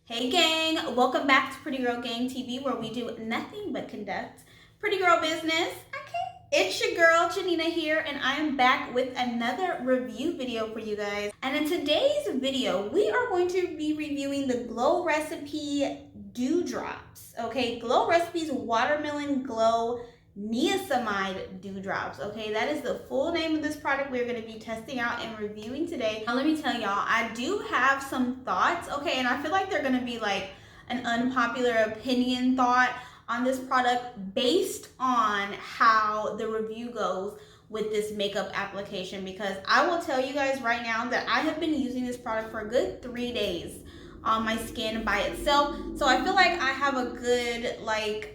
Hey gang, welcome back to Pretty Girl Gang TV, where we do nothing but conduct pretty girl business. Okay, it's your girl Jeanina here, and I am back with another review video for you guys. And in today's video, we are going to be reviewing the Glow Recipe Dewdrops. Okay, Glow Recipe's Watermelon Glow Niacinamide Dewdrops. Okay, that is the full name of this product we're going to be testing out and reviewing today. Now let me tell y'all, I do have some thoughts, okay, and I feel like they're going to be like an unpopular opinion thought on this product based on how the review goes with this makeup application, because I will tell you guys right now that I have been using this product for a good 3 days on my skin by itself. So I feel like I have a good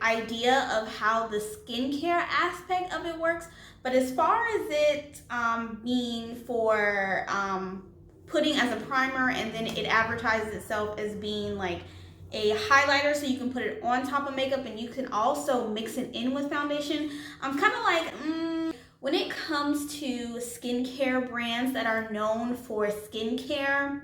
idea of how the skincare aspect of it works. But as far as it being for putting as a primer, and then it advertises itself as being like a highlighter, so you can put it on top of makeup and you can also mix it in with foundation, I'm kind of like, when it comes to skincare brands that are known for skincare,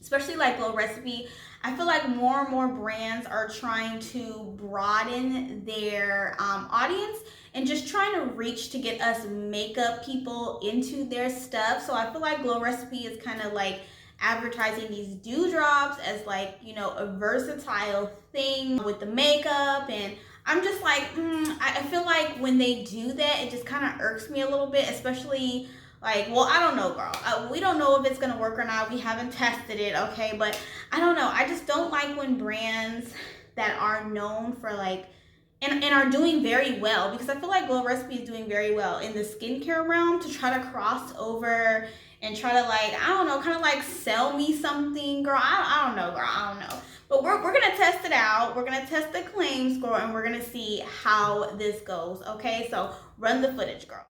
especially like Glow Recipe, I feel like more and more brands are trying to broaden their audience and just trying to reach to get us makeup people into their stuff. So I feel like Glow Recipe is kind of like advertising these dewdrops as like, you know, a versatile thing with the makeup. And I'm just like, I feel like when they do that, it just kind of irks me a little bit, especially like, well, I don't know, girl. We don't know if it's going to work or not. We haven't tested it, okay? But I don't know. I just don't like when brands that are known for like, and are doing very well, because I feel like Glow Recipe is doing very well in the skincare realm, to try to cross over and try to like, I don't know, kind of like sell me something, girl. I don't know, girl. I don't know. But we're going to test it out. We're going to test the claim score, and we're going to see how this goes, okay? So run the footage, girl.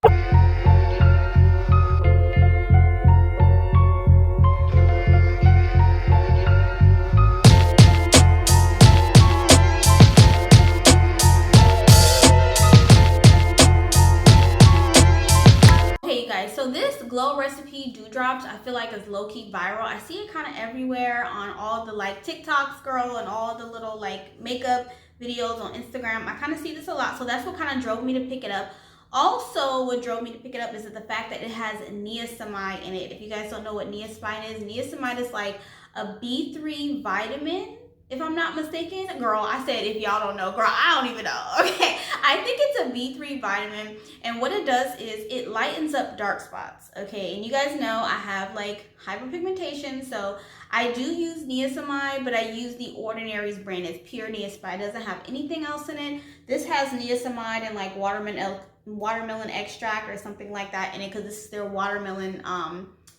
So this Glow Recipe Dewdrops, I feel like is low-key viral. I see it kind of everywhere on all the like TikToks, girl, and all the little like makeup videos on Instagram. I kind of see this a lot, so that's what kind of drove me to pick it up. Also, what drove me to pick it up is the fact that it has niacinamide in it. If you guys don't know what niacinamide is like a B3 vitamin, if I'm not mistaken. Girl, I said if y'all don't know, girl, I don't even know, okay? I think it's a B3 vitamin, and what it does is it lightens up dark spots, okay? And you guys know I have like hyperpigmentation, so I do use niacinamide, but I use the Ordinary's brand. It's pure niacinamide. It doesn't have anything else in it. This has niacinamide and like watermelon extract or something like that in it, because this is their watermelon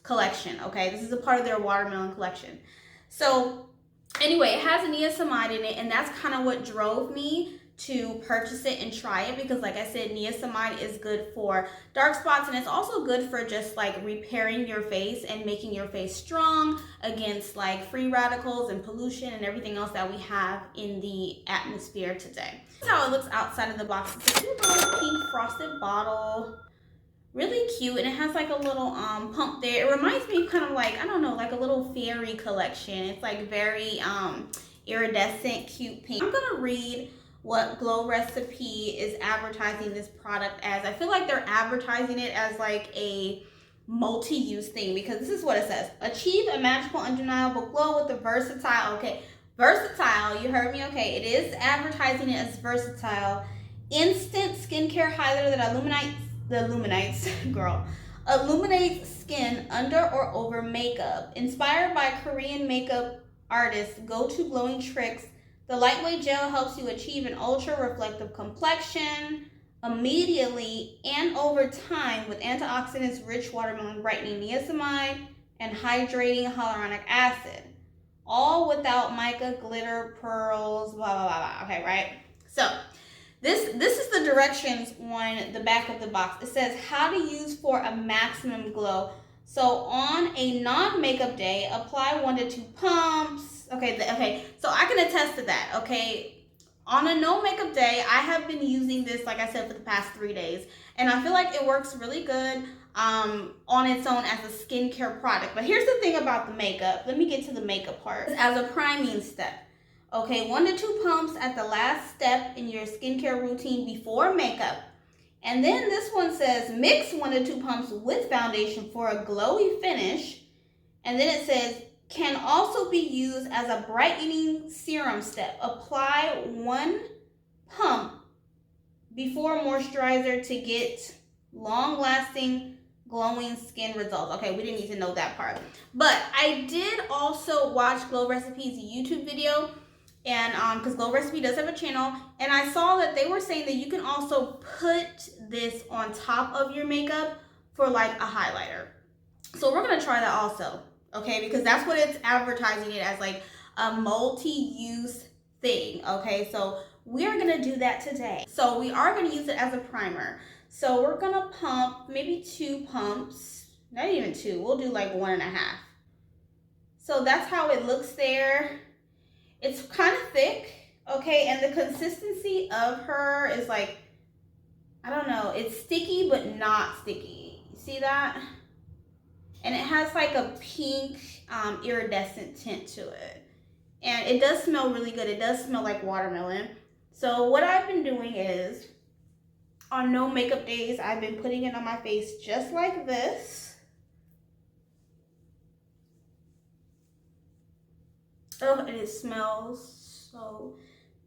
collection, okay? This is a part of their watermelon collection. So anyway, it has niacinamide in it, and that's kind of what drove me to purchase it and try it, because like I said, niacinamide is good for dark spots, and it's also good for just like repairing your face and making your face strong against like free radicals and pollution and everything else that we have in the atmosphere today. This is how it looks outside of the box. It's a cute little pink frosted bottle. Really cute, and it has like a little pump there. It reminds me of kind of like, I don't know, like a little fairy collection. It's like very iridescent, cute pink. I'm gonna read what Glow Recipe is advertising this product as. I feel like they're advertising it as like a multi-use thing, because this is what it says: achieve a magical, undeniable glow with a versatile, okay, versatile, you heard me, okay, it is advertising it as versatile instant skincare highlighter that illuminates skin under or over makeup. Inspired by Korean makeup artists' go-to glowing tricks, the lightweight gel helps you achieve an ultra-reflective complexion immediately and over time with antioxidants, rich watermelon brightening niacinamide, and hydrating hyaluronic acid. All without mica, glitter, pearls, blah, blah, blah, blah. Okay, right? So this is the directions on the back of the box. It says how to use for a maximum glow. So on a non-makeup day, apply 1 to 2 pumps. Okay, so I can attest to that, okay? On a no makeup day, I have been using this, like I said, for the past 3 days, and I feel like it works really good. on its own as a skincare product. But here's the thing about the makeup. Let me get to the makeup part. As a priming step. Okay, 1 to 2 pumps at the last step in your skincare routine before makeup. And then this one says mix 1 to 2 pumps with foundation for a glowy finish. And then it says can also be used as a brightening serum step. Apply 1 pump before moisturizer to get long-lasting glowing skin results. Okay, we didn't need to know that part. But I did also watch Glow Recipes YouTube video, and because Glow Recipe does have a channel, and I saw that they were saying that you can also put this on top of your makeup for like a highlighter. So we're gonna try that also, okay, because that's what it's advertising it as, like a multi-use thing. Okay, so we are gonna do that today. So we are gonna use it as a primer. So we're gonna pump maybe 2 pumps, not even 2, we'll do like 1.5. So that's how it looks there. It's kind of thick, okay, and the consistency of her is like, I don't know, it's sticky but not sticky. You see that? And it has like a pink iridescent tint to it. And it does smell really good. It does smell like watermelon. So what I've been doing is, on no makeup days, I've been putting it on my face just like this. Oh, and it smells so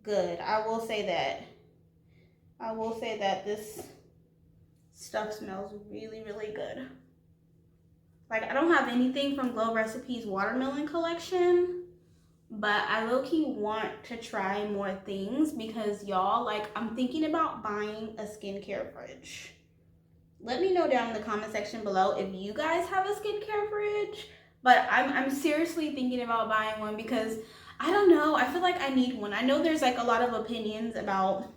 good. I will say that. I will say that this stuff smells really, really good. Like, I don't have anything from Glow Recipes Watermelon collection, but I low-key want to try more things because y'all, like, I'm thinking about buying a skincare fridge. Let me know down in the comment section below if you guys have a skincare fridge. But I'm seriously thinking about buying one because, I don't know, I feel like I need one. I know there's like a lot of opinions about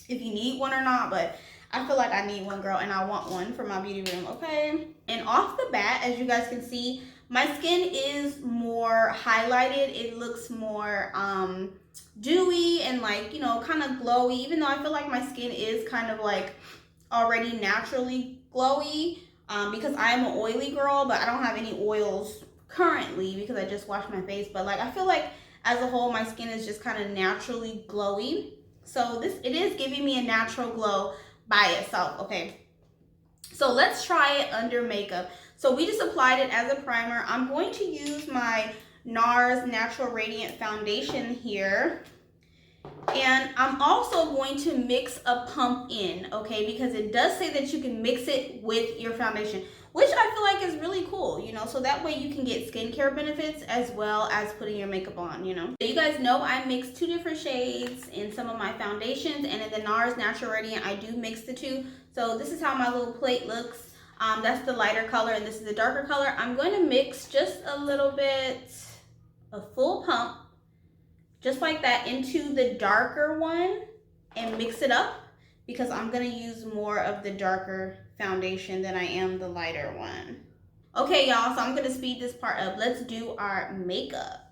if you need one or not, but I feel like I need one, girl, and I want one for my beauty room, okay? And off the bat, as you guys can see, my skin is more highlighted. It looks more dewy and like, you know, kind of glowy, even though I feel like my skin is kind of like already naturally glowy. Because I am an oily girl, but I don't have any oils currently because I just washed my face. But like, I feel like as a whole, my skin is just kind of naturally glowy. So it is giving me a natural glow by itself, okay? So let's try it under makeup. So we just applied it as a primer. I'm going to use my NARS Natural Radiant Foundation here. And I'm also going to mix a pump in, okay? Because it does say that you can mix it with your foundation, which I feel like is really cool, you know? So that way you can get skincare benefits as well as putting your makeup on, you know? So you guys know I mix 2 different shades in some of my foundations, and in the NARS Natural Radiant, I do mix the 2. So this is how my little plate looks. That's the lighter color, and this is the darker color. I'm going to mix just a little bit, a full pump, just like that, into the darker one and mix it up because I'm gonna use more of the darker foundation than I am the lighter one. Okay, y'all, so I'm gonna speed this part up. Let's do our makeup.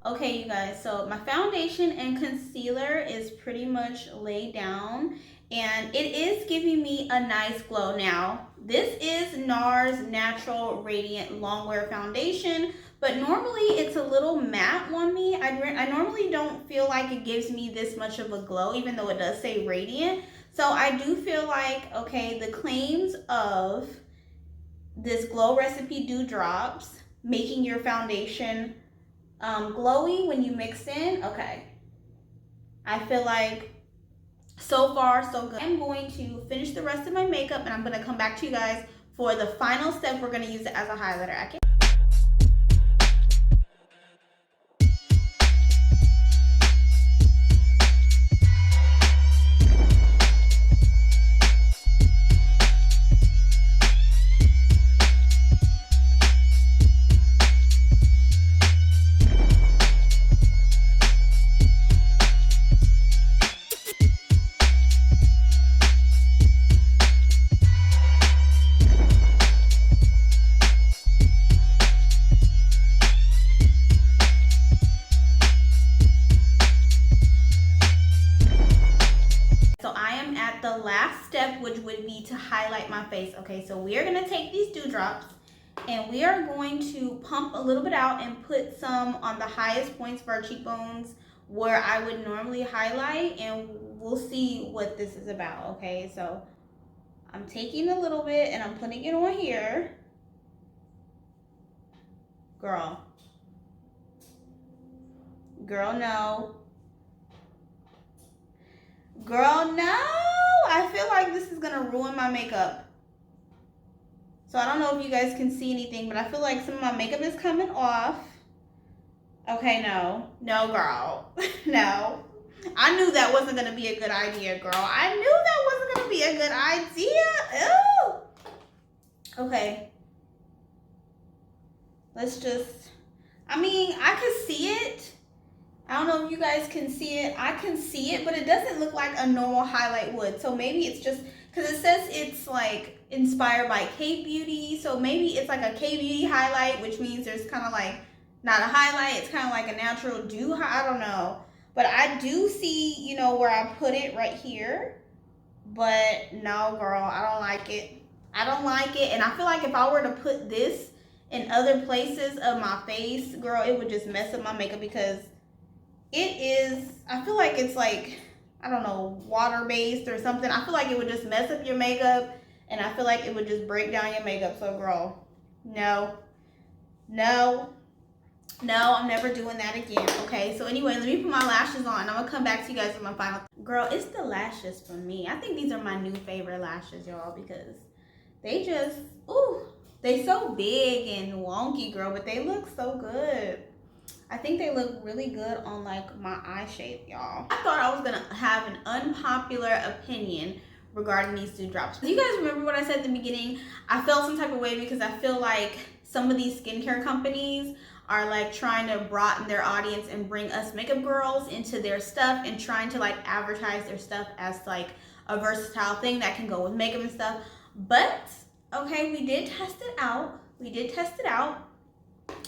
Okay, you guys, so my foundation and concealer is pretty much laid down, and it is giving me a nice glow. Now, this is NARS Natural Radiant Longwear Foundation, but normally it's a little matte on me. I normally don't feel like it gives me this much of a glow, even though it does say radiant. So I do feel like, okay, the claims of this Glow Recipe Dewdrops making your foundation glowy when you mix in, okay, I feel like so far so good. I'm going to finish the rest of my makeup and I'm going to come back to you guys for the final step. We're going to use it as a highlighter. Okay. The last step, which would be to highlight my face. Okay, so we are going to take these dewdrops and we are going to pump a little bit out and put some on the highest points of our cheekbones where I would normally highlight, and we'll see what this is about. Okay, so I'm taking a little bit and I'm putting it on here. Girl, no. Girl, no. I feel like this is gonna ruin my makeup. So I don't know if you guys can see anything, but I feel like some of my makeup is coming off. Okay, no, girl. No. I knew that wasn't gonna be a good idea, girl. I knew that wasn't gonna be a good idea. Ew. Okay. Let's just, I mean, I could see it. I don't know if you guys can see it. I can see it, but it doesn't look like a normal highlight would. So maybe it's just, because it says it's like inspired by K-Beauty. So maybe it's like a K-Beauty highlight, which means there's kind of like, not a highlight. It's kind of like a natural dew. I don't know. But I do see, you know, where I put it right here. But no, girl, I don't like it. I don't like it. And I feel like if I were to put this in other places of my face, girl, it would just mess up my makeup, because it is, I feel like it's like, I don't know, water-based or something. I feel like it would just mess up your makeup, and I feel like it would just break down your makeup. So, girl, no, I'm never doing that again. Okay, so anyway, let me put my lashes on. I'm going to come back to you guys with my final. Girl, it's the lashes for me. I think these are my new favorite lashes, y'all, because they just, ooh, they so big and wonky, girl, but they look so good. I think they look really good on like my eye shape, y'all. I thought I was gonna have an unpopular opinion regarding these dewdrops. Do you guys remember what I said at the beginning? I felt some type of way because I feel like some of these skincare companies are like trying to broaden their audience and bring us makeup girls into their stuff and trying to like advertise their stuff as like a versatile thing that can go with makeup and stuff. But okay, we did test it out.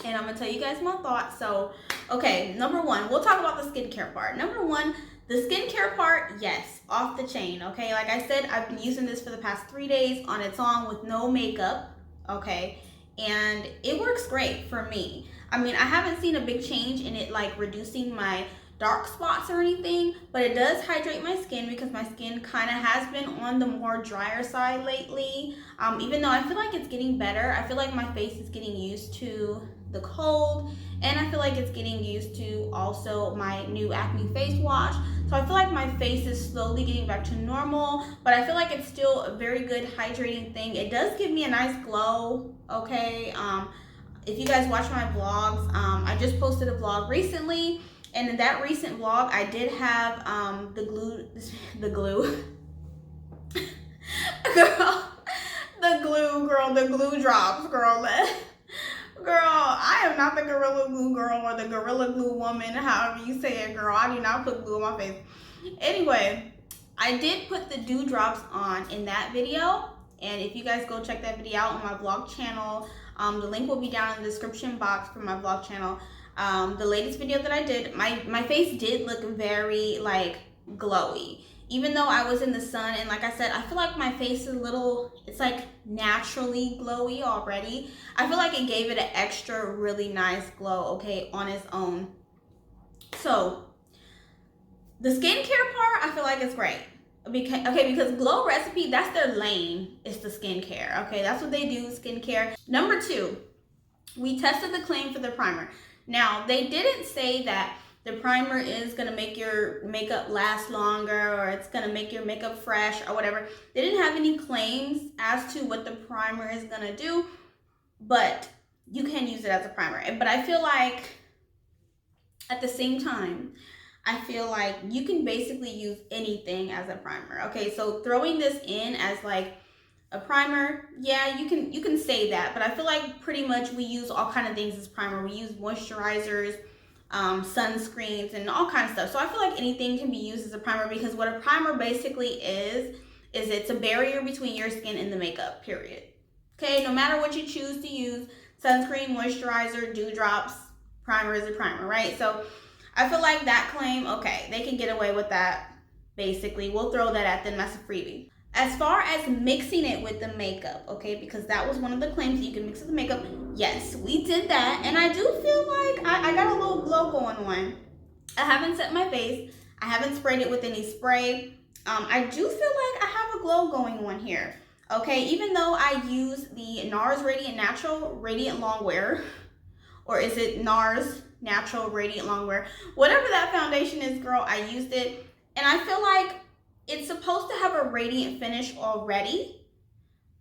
And I'm gonna tell you guys my thoughts. So, okay, number one, we'll talk about the skincare part. Number one, the skincare part, yes, off the chain, okay? Like I said, I've been using this for the past 3 days on its own with no makeup, okay? And it works great for me. I mean, I haven't seen a big change in it, like reducing my dark spots or anything, but it does hydrate my skin because my skin kind of has been on the more drier side lately. Even though I feel like it's getting better, I feel like my face is getting used to the cold, and I feel like it's getting used to also my new acne face wash. So I feel like my face is slowly getting back to normal, but I feel like it's still a very good hydrating thing. It does give me a nice glow, okay? If you guys watch my vlogs, I just posted a vlog recently, and in that recent vlog, I did have the glue, the glue drops, girl. Girl, I am not the Gorilla Glue girl or the Gorilla Glue woman, however you say it, girl. I do not put glue on my face. Anyway, I did put the dewdrops on in that video, and if you guys go check that video out on my vlog channel, the link will be down in the description box for my vlog channel. The latest video that I did, my face did look very like glowy, even though I was in the sun. And like I said, I feel like my face is a little, it's like naturally glowy already. I feel like it gave it an extra really nice glow, okay, on its own. So the skincare part, I feel like it's great. Because Glow Recipe, that's their lane, it's the skincare, okay? That's what they do, skincare. Number two, we tested the claim for the primer. Now, they didn't say that the primer is going to make your makeup last longer, or it's going to make your makeup fresh or whatever. They didn't have any claims as to what the primer is going to do, but you can use it as a primer. But I feel like at the same time, I feel like you can basically use anything as a primer. Okay, so throwing this in as like a primer, yeah, you can say that, but I feel like pretty much we use all kind of things as primer. We use moisturizers, sunscreens, and all kinds of stuff. So I feel like anything can be used as a primer, because what a primer basically is it's a barrier between your skin and the makeup, period. Okay, no matter what you choose to use, sunscreen, moisturizer, dewdrops, primer is a primer, right? So I feel like that claim, okay, they can get away with that. Basically, we'll throw that at them as a freebie. As far as mixing it with the makeup, okay, because that was one of the claims that you can mix with the makeup. Yes, we did that, and I do feel like I got a little glow going on. I haven't set my face. I haven't sprayed it with any spray. I do feel like I have a glow going on here. Okay, even though I use the NARS Radiant Natural Radiant Longwear, or is it NARS Natural Radiant Longwear? Whatever that foundation is, girl, I used it, and I feel like it's supposed to have a radiant finish already,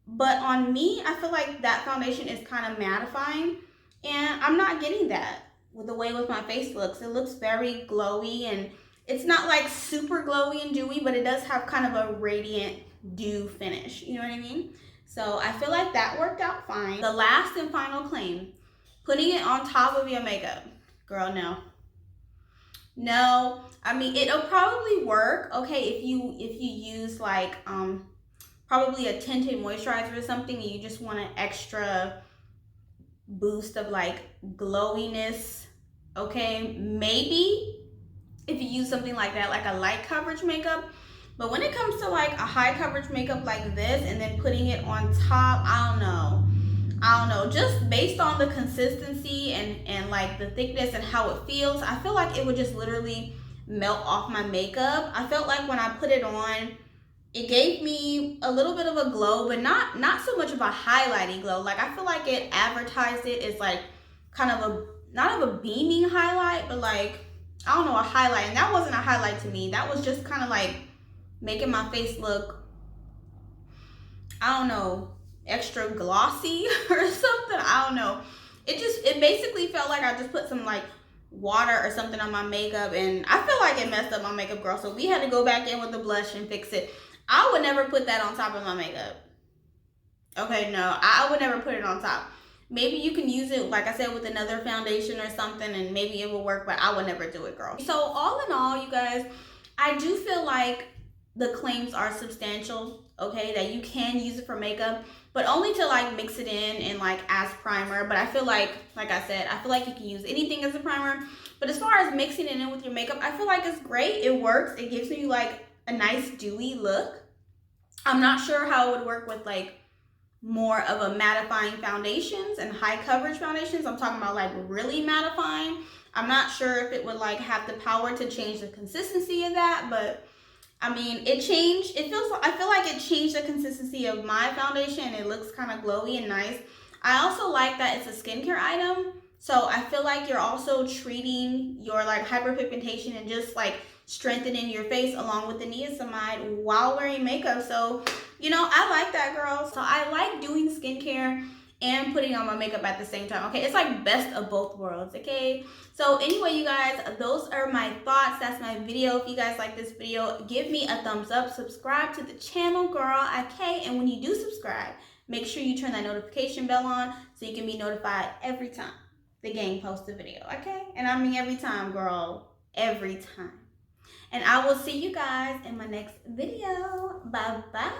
but on me, I feel like that foundation is kind of mattifying, and I'm not getting that with the way my face looks. It looks very glowy, and it's not like super glowy and dewy, but it does have kind of a radiant dew finish. You know what I mean? So I feel like that worked out fine. The last and final claim, putting it on top of your makeup. Girl, no. No, I mean, it'll probably work, okay, if you use like probably a tinted moisturizer or something, and you just want an extra boost of like glowiness, okay, maybe if you use something like that, like a light coverage makeup. But when it comes to like a high coverage makeup like this and then putting it on top, I don't know, just based on the consistency and like the thickness and how it feels, I feel like it would just literally melt off my makeup. I felt like when I put it on, it gave me a little bit of a glow, but not so much of a highlighting glow. Like I feel like it advertised it as like kind of a, not of a beaming highlight, but like, I don't know, a highlight. And that wasn't a highlight to me. That was just kind of like making my face look, I don't know, extra glossy or something. I don't know. It basically felt like I just put some like water or something on my makeup, and I feel like it messed up my makeup, girl. So we had to go back in with the blush and fix it. I would never put that on top of my makeup. Okay, no, I would never put it on top. Maybe you can use it, like I said, with another foundation or something, and maybe it will work, but I would never do it, girl. So all in all, you guys, I do feel like the claims are substantial, okay, that you can use it for makeup, but only to like mix it in and like as primer. But I feel like I said, I feel like you can use anything as a primer. But as far as mixing it in with your makeup, I feel like it's great. It works. It gives you like a nice dewy look. I'm not sure how it would work with like more of a mattifying foundations and high coverage foundations. I'm talking about like really mattifying. I'm not sure if it would like have the power to change the consistency of that, but I mean, it changed. I feel like it changed the consistency of my foundation, and it looks kind of glowy and nice. I also like that it's a skincare item, so I feel like you're also treating your like hyperpigmentation and just like strengthening your face along with the niacinamide while wearing makeup. So, you know, I like that, girl. So I like doing skincare and putting on my makeup at the same time, okay? It's like best of both worlds, okay? So anyway, you guys, those are my thoughts. That's my video. If you guys like this video, give me a thumbs up. Subscribe to the channel, girl, okay? And when you do subscribe, make sure you turn that notification bell on so you can be notified every time the gang posts a video, okay? And I mean every time, girl, every time. And I will see you guys in my next video. Bye-bye.